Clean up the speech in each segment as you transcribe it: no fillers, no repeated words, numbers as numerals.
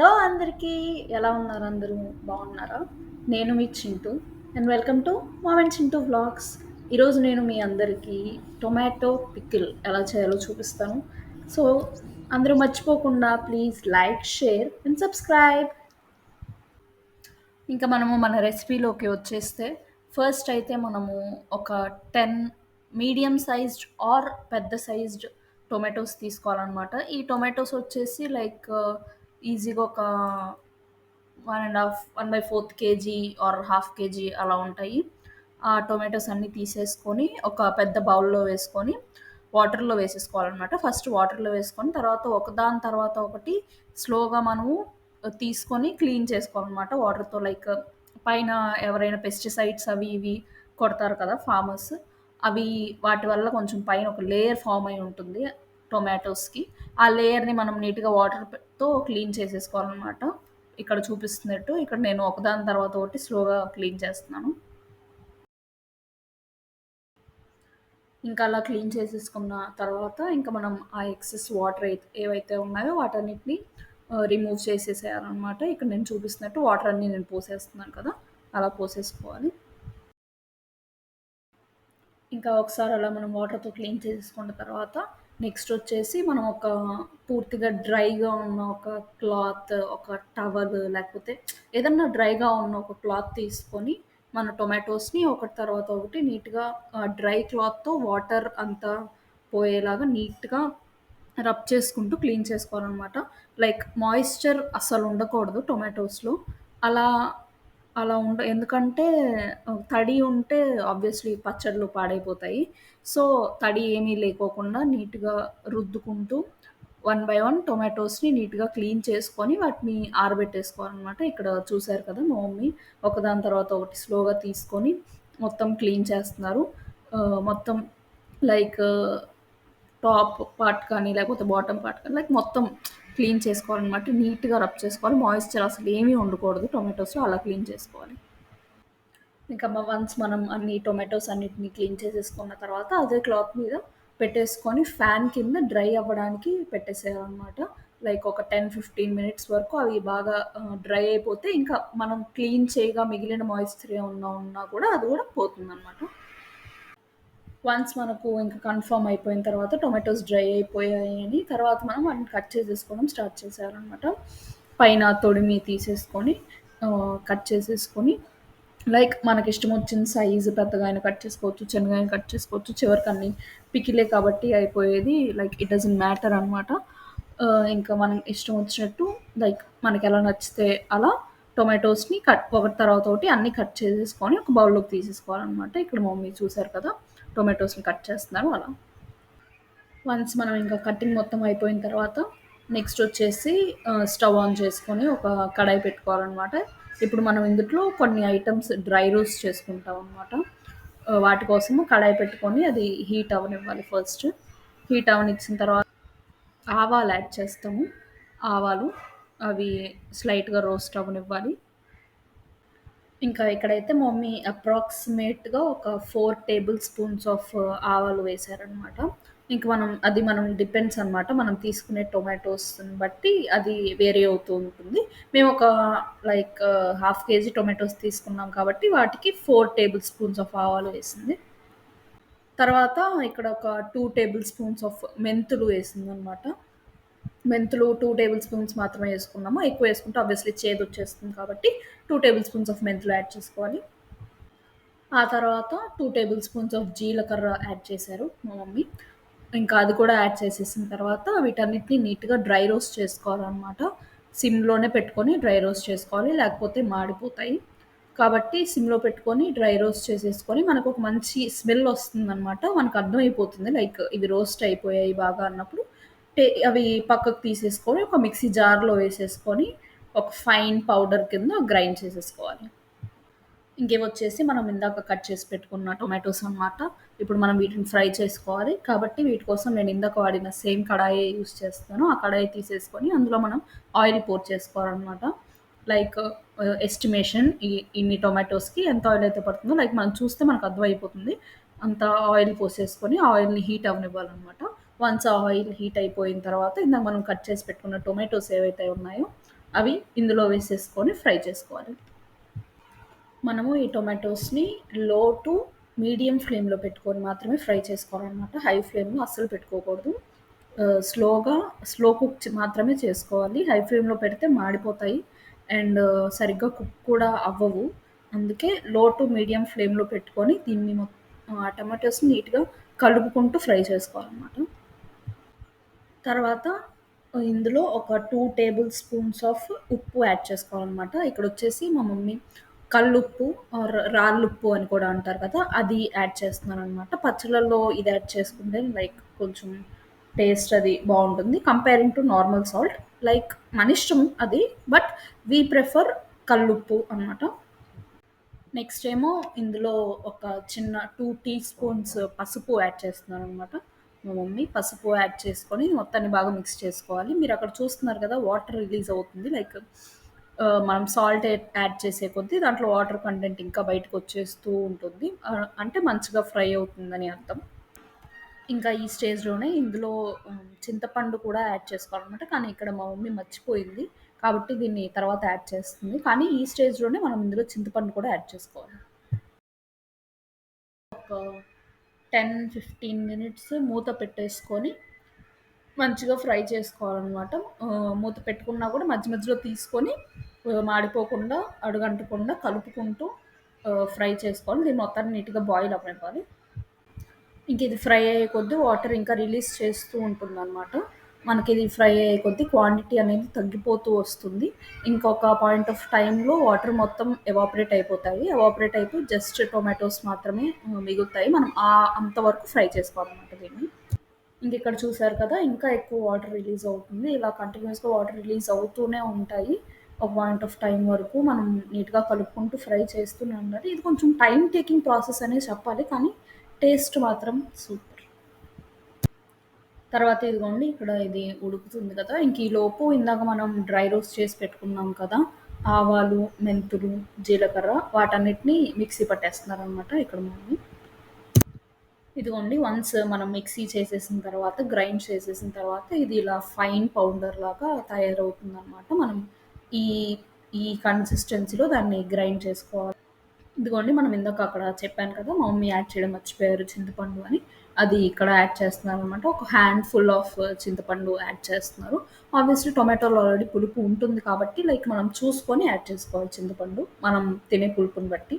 Hello అందరికీ. ఎలా ఉన్నారు అందరూ? బాగున్నారా? నేను మీ Chintu and welcome to mom and Chintu vlogs. ఈరోజు నేను మీ అందరికీ టొమాటో పికిల్ ఎలా చేయాలో చూపిస్తాను. సో అందరూ మర్చిపోకుండా please like, share and subscribe. ఇంకా మనము మన రెసిపీలోకి వచ్చేస్తే ఫస్ట్ అయితే మనము ఒక 10 మీడియం సైజ్డ్ ఆర్ పెద్ద సైజ్డ్ టొమాటోస్ తీసుకోవాలన్నమాట. ఈ టొమాటోస్ వచ్చేసి లైక్ ఈజీగా ఒక 1.5 1/4 కేజీ ఆర్ హాఫ్ కేజీ అలా ఉంటాయి. ఆ టొమాటోస్ అన్నీ తీసేసుకొని ఒక పెద్ద బౌల్లో వేసుకొని వాటర్లో వేసేసుకోవాలన్నమాట. ఫస్ట్ వాటర్లో వేసుకొని తర్వాత ఒకదాని తర్వాత ఒకటి స్లోగా మనము తీసుకొని క్లీన్ చేసుకోవాలన్నమాట వాటర్తో. లైక్ పైన ఎవరైనా పెస్టిసైడ్స్ అవి ఇవి కొడతారు కదా ఫార్మర్స్, అవి వాటి వల్ల కొంచెం పైన ఒక లేయర్ ఫామ్ అయి ఉంటుంది టొమాటోస్కి. ఆ లేయర్ని మనం నీట్గా వాటర్తో క్లీన్ చేసేసుకోవాలన్నమాట. ఇక్కడ చూపిస్తున్నట్టు ఇక్కడ నేను ఒకదాని తర్వాత ఒకటి స్లోగా క్లీన్ చేస్తున్నాను. ఇంకా అలా క్లీన్ చేసేసుకున్న తర్వాత ఇంకా మనం ఆ ఎక్సెస్ వాటర్ ఏవైతే ఉన్నాయో వాటన్నిటిని రిమూవ్ చేసేసేయాలన్నమాట. ఇక్కడ నేను చూపిస్తున్నట్టు వాటర్ అన్నీ నేను పోసేస్తున్నాను కదా, అలా పోసేసుకోవాలి. ఇంకా ఒకసారి అలా మనం వాటర్తో క్లీన్ చేసేసుకున్న తర్వాత నెక్స్ట్ వచ్చేసి మనం ఒక పూర్తిగా డ్రైగా ఉన్న ఒక క్లాత్, ఒక టవల్ లేకపోతే ఏదన్నా డ్రైగా ఉన్న ఒక క్లాత్ తీసుకొని మన టొమాటోస్ని ఒకటి తర్వాత ఒకటి నీట్గా డ్రై క్లాత్తో వాటర్ అంతా పోయేలాగా నీట్గా రబ్ చేసుకుంటూ క్లీన్ చేసుకోవాలనమాట. లైక్ మాయిశ్చర్ అస్సలు ఉండకూడదు టొమాటోస్లో. అలా అలా ఎందుకంటే తడి ఉంటే ఆబ్వియస్లీ పచ్చళ్ళు పాడైపోతాయి. సో తడి ఏమీ లేకోకుండా నీట్గా రుద్దుకుంటూ వన్ బై వన్ టొమాటోస్ని నీట్గా క్లీన్ చేసుకొని వాటిని ఆరబెట్టేసుకోవాలన్నమాట. ఇక్కడ చూసారు కదా మా మమ్మీ ఒకదాని తర్వాత ఒకటి స్లోగా తీసుకొని మొత్తం క్లీన్ చేస్తున్నారు. మొత్తం లైక్ టాప్ పార్ట్ కానీ లేకపోతే బాటమ్ పార్ట్ కానీ లైక్ మొత్తం క్లీన్ చేసుకోవాలన్నమాట. నీట్గా రబ్ చేసుకోవాలి. మాయిశ్చర్ అసలు ఏమీ ఉండకూడదు టొమాటోస్లో, అలా క్లీన్ చేసుకోవాలి. ఇంకా వన్స్ మనం అన్ని టొమాటోస్ అన్నిటిని క్లీన్ చేసేసుకున్న తర్వాత అదే క్లాత్ మీద పెట్టేసుకొని ఫ్యాన్ కింద డ్రై అవ్వడానికి పెట్టేసేయాలన్నమాట. లైక్ ఒక 10-15 మినిట్స్ వరకు అవి బాగా డ్రై అయిపోతే ఇంకా మనం క్లీన్ చేయగా మిగిలిన మాయిశ్చర్ ఉన్నా కూడా అది కూడా పోతుందన్నమాట. వన్స్ మనకు ఇంకా కన్ఫర్మ్ అయిపోయిన తర్వాత టొమాటోస్ డ్రై అయిపోయాయి అని తర్వాత మనం వాటిని కట్ చేసేసుకోవడం స్టార్ట్ చేసేయాలన్నమాట. పైన తొడిమి తీసేసుకొని కట్ చేసేసుకొని లైక్ మనకిష్టం వచ్చిన సైజు పెద్దగా అయినా కట్ చేసుకోవచ్చు, చిన్నగా అయినా కట్ చేసుకోవచ్చు. చివరికి అన్ని పికిలే కాబట్టి అయిపోయేది. లైక్ ఇట్ డజంట్ మ్యాటర్ అనమాట. ఇంకా మనం ఇష్టం వచ్చినట్టు లైక్ మనకి ఎలా నచ్చితే అలా టొమాటోస్ని ఒకటి తర్వాత ఒకటి అన్నీ కట్ చేసేసుకొని ఒక బౌల్లోకి తీసేసుకోవాలన్నమాట. ఇక్కడ మమ్మీ చూసారు కదా టొమాటోస్ని కట్ చేస్తున్నారు అలా. వన్స్ మనం ఇంకా కటింగ్ మొత్తం అయిపోయిన తర్వాత నెక్స్ట్ వచ్చేసి స్టవ్ ఆన్ చేసుకొని ఒక కడాయి పెట్టుకోవాలన్నమాట. ఇప్పుడు మనం ఇందులో కొన్ని ఐటమ్స్ డ్రై రోస్ట్ చేసుకుంటాం అనమాట. వాటి కోసము కడాయి పెట్టుకొని అది హీట్ అవ్వనివ్వాలి. ఫస్ట్ హీట్ అవ్వనిచ్చిన తర్వాత ఆవాలు యాడ్ చేస్తాము. ఆవాలు అవి స్లైట్గా రోస్ట్ అవ్వనివ్వాలి. ఇంకా ఇక్కడైతే మమ్మీ అప్రాక్సిమేట్‌గా ఒక 4 టేబుల్ స్పూన్స్ ఆఫ్ ఆవాలు వేశారనమాట. ఇంక మనం డిపెండ్స్ అనమాట. మనం తీసుకునే టొమాటోస్‌ని బట్టి అది వేరీ అవుతూ ఉంటుంది. మేము ఒక లైక్ హాఫ్ కేజీ టొమాటోస్ తీసుకున్నాం కాబట్టి వాటికి 4 టేబుల్ స్పూన్స్ ఆఫ్ ఆవాలు వేసింది. తర్వాత ఇక్కడ ఒక 2 టేబుల్ స్పూన్స్ ఆఫ్ మెంతులు వేసిందనమాట. మెంతులు 2 టేబుల్ స్పూన్స్ మాత్రమే వేసుకున్నాము. ఎక్కువ వేసుకుంటే ఆబ్వియస్లీ చేదొచ్చేస్తుంది కాబట్టి 2 టేబుల్ స్పూన్స్ ఆఫ్ మెంతులు యాడ్ చేసుకోవాలి. ఆ తర్వాత 2 టేబుల్ స్పూన్స్ ఆఫ్ జీలకర్ర యాడ్ చేశారు మా మమ్మీ. ఇంకా అది కూడా యాడ్ చేసేసిన తర్వాత వీటన్నిటిని నీట్‌గా డ్రై రోస్ట్ చేసుకోవాలనమాట. సిమ్‌లోనే పెట్టుకొని డ్రై రోస్ట్ చేసుకోవాలి. లేకపోతే మాడిపోతాయి. కాబట్టి సిమ్‌లో పెట్టుకొని డ్రై రోస్ట్ చేసేసుకొని మనకొక మంచి స్మెల్ వస్తుందనమాట. మనకు అర్థమైపోతుంది లైక్ ఇవి రోస్ట్ అయిపోయాయి బాగా అన్నప్పుడు. అవి పక్కకు తీసేసుకొని ఒక మిక్సీ జార్‌లో వేసేసుకొని ఒక ఫైన్ పౌడర్ కింద గ్రైండ్ చేసేసుకోవాలి. ఇంకేమొచ్చేసి మనం ఇందాక కట్ చేసి పెట్టుకున్న టొమాటోస్ అనమాట. ఇప్పుడు మనం వీటిని ఫ్రై చేసుకోవాలి. కాబట్టి వీటి కోసం నేను ఇందాక వాడిన సేమ్ కడాయే యూజ్ చేస్తున్నాను. ఆ కడాయి తీసేసుకొని అందులో మనం ఆయిల్ పోర్ చేసుకోవాలనమాట. లైక్ ఎస్టిమేషన్ ఇన్ని టొమాటోస్‌కి ఎంత ఆయిల్ అయితే పడుతుందో లైక్ మనం చూస్తే మనకు అర్థమైపోతుంది. అంత ఆయిల్ పోసేసుకొని ఆయిల్‌ని హీట్ అవ్వనివ్వాలనమాట. వన్స్ ఆ ఆయిల్ హీట్ అయిపోయిన తర్వాత ఇందాక మనం కట్ చేసి పెట్టుకున్న టొమాటోస్ ఏవైతే ఉన్నాయో అవి ఇందులో వేసేసుకొని ఫ్రై చేసుకోవాలి. మనము ఈ టొమాటోస్‌ని లో టు మీడియం ఫ్లేమ్‌లో పెట్టుకొని మాత్రమే ఫ్రై చేసుకోవాలనమాట. హై ఫ్లేమ్‌లో అస్సలు పెట్టుకోకూడదు. స్లోగా స్లో కుక్ మాత్రమే చేసుకోవాలి. హై ఫ్లేమ్‌లో పెడితే మాడిపోతాయి. అండ్ సరిగ్గా కుక్ కూడా అవ్వవు. అందుకే లో టు మీడియం ఫ్లేమ్‌లో పెట్టుకొని దీన్ని టమాటోస్‌ని నీట్‌గా కలుపుకుంటూ ఫ్రై చేసుకోవాలనమాట. తర్వాత ఇందులో ఒక 2 టేబుల్ స్పూన్స్ ఆఫ్ ఉప్పు యాడ్ చేసుకోవాలనమాట. ఇక్కడొచ్చేసి మా మమ్మీ కల్లుప్పు ఆర్ రాళ్ళుప్పు అని కూడా అంటారు కదా! అది యాడ్ చేస్తున్నాననమాట. పచ్చళ్ళల్లో ఇది యాడ్ చేసుకుంటే లైక్ కొంచెం టేస్ట్ అది బావుంటుంది. Comparing to normal salt. Like మనిష్టం అది. బట్ వి ప్రిఫర్ కల్లుప్పు అనమాట. నెక్స్ట్ ఏమో ఇందులో ఒక చిన్న 2 టీ స్పూన్స్ పసుపు యాడ్ చేస్తున్నాననమాట. మా మమ్మీ పసుపు యాడ్ చేసుకొని మొత్తాన్ని బాగా మిక్స్ చేసుకోవాలి. మీరక్కడ చూస్తున్నారు కదా! వాటర్ రిలీజ్ అవుతుంది. లైక్ మనం సాల్ట్ యాడ్ చేసే కొద్దీ దాంట్లో వాటర్ కంటెంట్ ఇంకా బయటకొచ్చేస్తూ ఉంటుంది. అంటే మంచిగా ఫ్రై అవుతుందని అర్థం. ఇంకా ఈ స్టేజ్‌లోనే ఇందులో చింతపండు కూడా యాడ్ చేసుకోవాలనమాట. కానీ ఇక్కడ మా మమ్మీ మర్చిపోయింది. కాబట్టి దీన్ని తర్వాత యాడ్ చేస్తుంది. కానీ ఈ స్టేజ్‌లోనే మనం ఇందులో చింతపండు కూడా యాడ్ చేసుకోవాలి. ఒక 10, 15 మినిట్స్ మూత పెట్టేసుకొని మంచిగా ఫ్రై చేసుకోవాలనమాట. మూత పెట్టుకున్నా కూడా మధ్య మధ్యలో తీసుకొని మాడిపోకుండా, అడుగంటకుండా కలుపుకుంటూ ఫ్రై చేసుకోవాలి. దీన్ని మొత్తాన్ని నీట్‌గా బాయిల్ అవ్వనివ్వాలి. ఇంక ఇది ఫ్రై అయ్యే కొద్దీ వాటర్ ఇంకా రిలీజ్ చేస్తూ ఉంటుందనమాట. మనకిది ఫ్రై అయ్యే కొద్దీ క్వాంటిటీ అనేది తగ్గిపోతూ వస్తుంది. ఇంకొక పాయింట్ ఆఫ్ టైమ్‌లో వాటర్ మొత్తం ఎవాపరేట్ అయిపోతాయి. ఎవాపరేట్ అయిపోయి జస్ట్ టొమాటోస్ మాత్రమే మిగులుతాయి. మనం అంతవరకు ఫ్రై చేసుకోవాలనమాట దీన్ని. ఇంకిక్కడ చూసారు కదా! ఇంకా ఎక్కువ వాటర్ రిలీజ్ అవుతుంది. ఇలా కంటిన్యూయస్‌గా వాటర్ రిలీజ్ అవుతూనే ఉంటాయి. ఒక పాయింట్ ఆఫ్ టైమ్ వరకు మనం నీట్‌గా కలుపుకుంటూ ఫ్రై చేస్తూనే ఉండాలి. ఇది కొంచెం టైమ్ టేకింగ్ ప్రాసెస్ అనే చెప్పాలి. కానీ టేస్ట్ మాత్రం సూపర్. తర్వాత ఇదిగోండి ఇక్కడ ఇది ఉడుకుతుంది కదా! ఇంక ఈలోపు ఇందాక మనం డ్రై రోస్ట్ చేసి పెట్టుకున్నాం కదా! ఆవాలు, మెంతులు, జీలకర్ర వాటన్నిటిని మిక్సీ పట్టేస్తున్నారనమాట ఇక్కడ మమ్మీ. ఇదిగోండి వన్స్ మనం మిక్సీ చేసేసిన తర్వాత, గ్రైండ్ చేసేసిన తర్వాత ఇది ఇలా ఫైన్ పౌడర్ లాగా తయారవుతుందనమాట. మనం ఈ ఈ కన్సిస్టెన్సీలో దాన్ని గ్రైండ్ చేసుకోవాలి. ఇదిగోండి మనం ఇందాక అక్కడ చెప్పాను కదా! మా మమ్మీ యాడ్ చేయడం మర్చిపోయారు చింతపండు అని. అది ఇక్కడ యాడ్ చేస్తున్నారనమాట. ఒక హ్యాండ్ ఫుల్ ఆఫ్ చింతపండు యాడ్ చేస్తున్నారు. ఆబ్వియస్‌లీ టొమాటోలో ఆల్రెడీ పులుపు ఉంటుంది కాబట్టి లైక్ మనం చూసుకొని యాడ్ చేసుకోవాలి చింతపండు. మనం తినే పులుపుని బట్టి.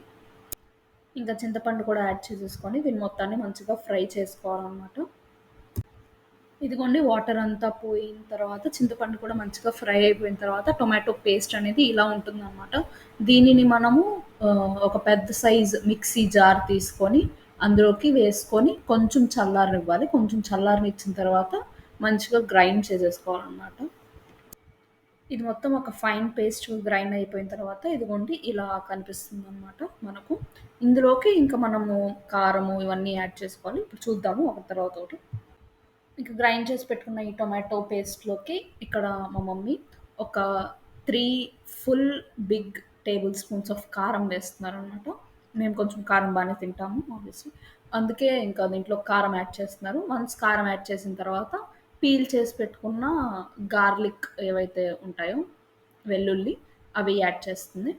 ఇంకా చింతపండు కూడా యాడ్ చేసేసుకొని దీన్ని మొత్తాన్ని మంచిగా ఫ్రై చేసుకోవాలనమాట. ఇదిగోండి వాటర్ అంతా పోయిన తర్వాత చింతపండు కూడా మంచిగా ఫ్రై అయిపోయిన తర్వాత టొమాటో పేస్ట్ అనేది ఇలా ఉంటుందనమాట. దీనిని మనము ఒక పెద్ద సైజ్ మిక్సీ జార్ తీసుకొని అందులోకి వేసుకొని కొంచెం చల్లారనివ్వాలి. కొంచెం చల్లారనిచ్చిన తర్వాత మంచిగా గ్రైండ్ చేసేసుకోవాలనమాట. ఇది మొత్తం ఒక ఫైన్ పేస్ట్ గ్రైండ్ అయిపోయిన తర్వాత ఇదిగోండి ఇలా కనిపిస్తుందనమాట మనకు. ఇందులోకి ఇంకా మనము కారము ఇవన్నీ యాడ్ చేసుకోవాలి. ఇప్పుడు చూద్దాము ఒకటి తర్వాత ఒకటి. ఇంక గ్రైండ్ చేసి పెట్టుకున్న ఈ టొమాటో పేస్ట్‌లోకి ఇక్కడ మా మమ్మీ ఒక 3 full big tablespoons of కారం వేస్తున్నారనమాట. మేము కొంచెం కారం బానే తింటాము ఆబ్వియస్‌లీ. అందుకే ఇంకా దీంట్లో కారం యాడ్ చేస్తున్నారు. వన్స్ కారం యాడ్ చేసిన తర్వాత పీల్ చేసి పెట్టుకున్న గార్లిక్ ఏవైతే ఉంటాయో వెల్లుల్లి అవి యాడ్ చేస్తుంది.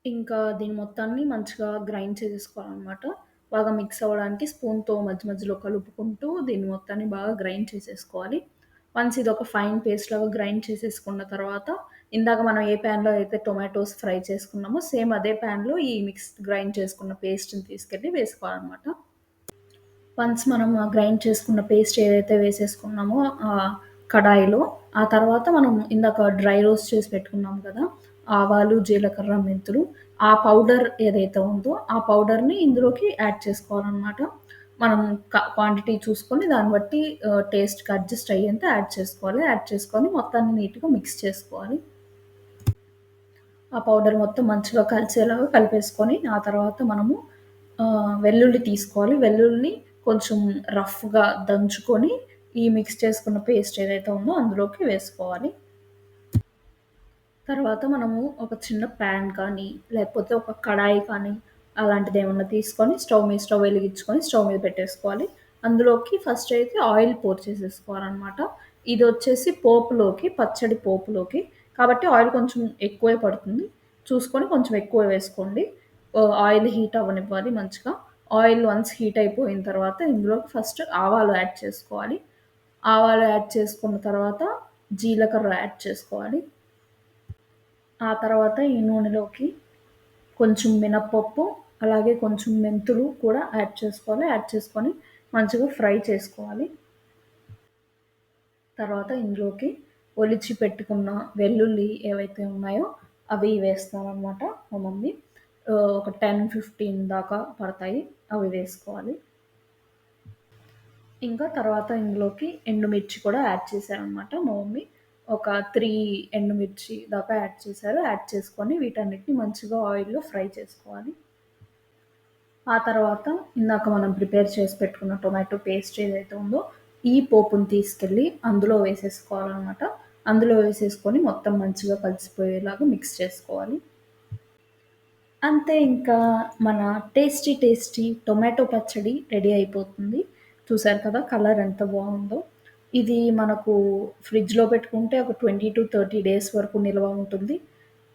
ఇంకా దీన్ని మొత్తాన్ని మంచిగా గ్రైండ్ చేసేసుకోవాలనమాట. బాగా మిక్స్ అవ్వడానికి స్పూన్‌తో మధ్య మధ్యలో కలుపుకుంటూ దీన్ని మొత్తాన్ని బాగా గ్రైండ్ చేసేసుకోవాలి. వన్స్ ఇదొక ఫైన్ పేస్ట్ లాగా గ్రైండ్ చేసేసుకున్న తర్వాత, ఇందాక మనం ఏ ప్యాన్‌లో అయితే టొమాటోస్ ఫ్రై చేసుకున్నామో సేమ్ అదే ప్యాన్‌లో ఈ గ్రైండ్ చేసుకున్న పేస్ట్‌ని తీసుకెళ్ళి వేసుకోవాలనమాట. వన్స్ మనం ఆ గ్రైండ్ చేసుకున్న పేస్ట్ ఏదైతే వేసేసుకున్నామో కడాయిలో, ఆ తర్వాత మనం ఇందాక డ్రై రోస్ట్ చేసి పెట్టుకున్నాం కదా! ఆవాలు, జీలకర్ర, మెంతులు ఆ పౌడర్ ఏదైతే ఉందో, ఆ పౌడర్‌ని ఇందులోకి యాడ్ చేసుకోవాలనమాట. మనం క్వాంటిటీ చూసుకొని దాన్ని బట్టి టేస్ట్‌కి అడ్జస్ట్ అయ్యేంత యాడ్ చేసుకోవాలి. యాడ్ చేసుకొని మొత్తాన్ని నీట్‌గా మిక్స్ చేసుకోవాలి. ఆ పౌడర్ మొత్తం మంచిగా కలిసేలాగా కలిపేసుకొని, ఆ తర్వాత మనము వెల్లుల్లి తీసుకోవాలి. వెల్లుల్లిని కొంచెం రఫ్‌గా దంచుకొని, ఈ మిక్స్ చేసుకున్న పేస్ట్ ఏదైతే ఉందో అందులోకి వేసుకోవాలి. తర్వాత మనము ఒక చిన్న ప్యాన్ కానీ, లేకపోతే ఒక కడాయి కానీ, అలాంటిదేమన్నా తీసుకొని స్టవ్ వెలిగించుకొని స్టవ్ మీద పెట్టేసుకోవాలి. అందులోకి ఫస్ట్ అయితే ఆయిల్ పోర్ చేసేసుకోవాలనమాట. ఇదొచ్చేసి పోపులోకి, పచ్చడి పోపులోకి. కాబట్టి ఆయిల్ కొంచెం ఎక్కువే పడుతుంది. చూసుకొని కొంచెం ఎక్కువ వేసుకోండి. ఆయిల్ హీట్ అవ్వనివ్వాలి మంచిగా. ఆయిల్ వన్స్ హీట్ అయిపోయిన తర్వాత ఇందులోకి ఫస్ట్ ఆవాలు యాడ్ చేసుకోవాలి. ఆవాలు యాడ్ చేసుకున్న తర్వాత జీలకర్ర యాడ్ చేసుకోవాలి. ఆ తర్వాత ఈ నూనెలోకి కొంచెం మినపప్పు, అలాగే కొంచెం మెంతులు కూడా యాడ్ చేసుకోవాలి. యాడ్ చేసుకొని మంచిగా ఫ్రై చేసుకోవాలి. తర్వాత ఇందులోకి ఒలిచి పెట్టుకున్న వెల్లుల్లి ఏవైతే ఉన్నాయో అవి వేస్తామనమాట మా మమ్మీ. ఒక 10, 15 దాకా పడతాయి. అవి వేసుకోవాలి. ఇంకా తర్వాత ఇందులోకి ఎండుమిర్చి కూడా యాడ్ చేశారనమాట మా మమ్మీ. ఒక 3 ఎండుమిర్చి దాకా యాడ్ చేశారు. యాడ్ చేసుకొని వీటన్నిటిని మంచిగా ఆయిల్‌లో ఫ్రై చేసుకోవాలి. ఆ తర్వాత ఇందాక మనం ప్రిపేర్ చేసి పెట్టుకున్న టొమాటో పేస్ట్ ఏదైతే ఉందో, ఈ పోపుని తీసుకెళ్ళి అందులో వేసేసుకోవాలనమాట. అందులో వేసేసుకొని మొత్తం మంచిగా కలిసిపోయేలాగా మిక్స్ చేసుకోవాలి. అంతే ఇంకా మన టేస్టీ టొమాటో పచ్చడి రెడీ అయిపోతుంది. చూసారు కదా కలర్ ఎంత బావుందో. ఇది మనకు ఫ్రిడ్జ్‌లో పెట్టుకుంటే ఒక 20-30 డేస్ వరకు నిల్వ ఉంటుంది.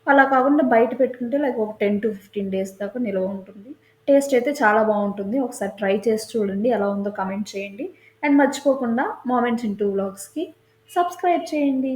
అలా కాకుండా బయట పెట్టుకుంటే లైక్ ఒక 10-15 డేస్ దాకా నిల్వ ఉంటుంది. టేస్ట్ అయితే చాలా బావుంటుంది. ఒకసారి ట్రై చేసి చూడండి. ఎలా ఉందో కామెంట్ చేయండి. అండ్ మర్చిపోకుండా 'మొమెంట్స్ ఇంటూ వ్లాగ్స్‌కి' సబ్స్క్రైబ్ చేయండి.